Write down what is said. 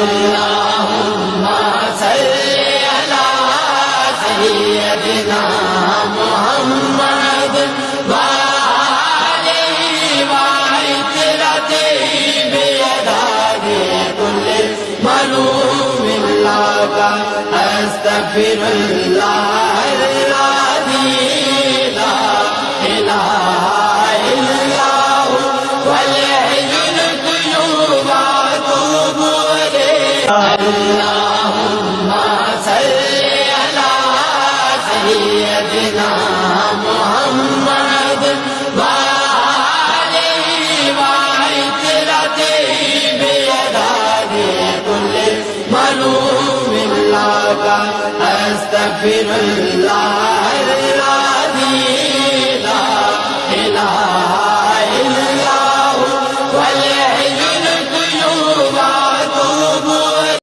اللهم صل على سيدنا محمد وآله وعترته بيداد كل ملوم لك أستغفر الله العظيم لا إله إلا هو والحي القيوم وأتوب إليه اللهم صل على سيدنا محمد وآله وعترته بيداد كل ملوم لك أستغفر الله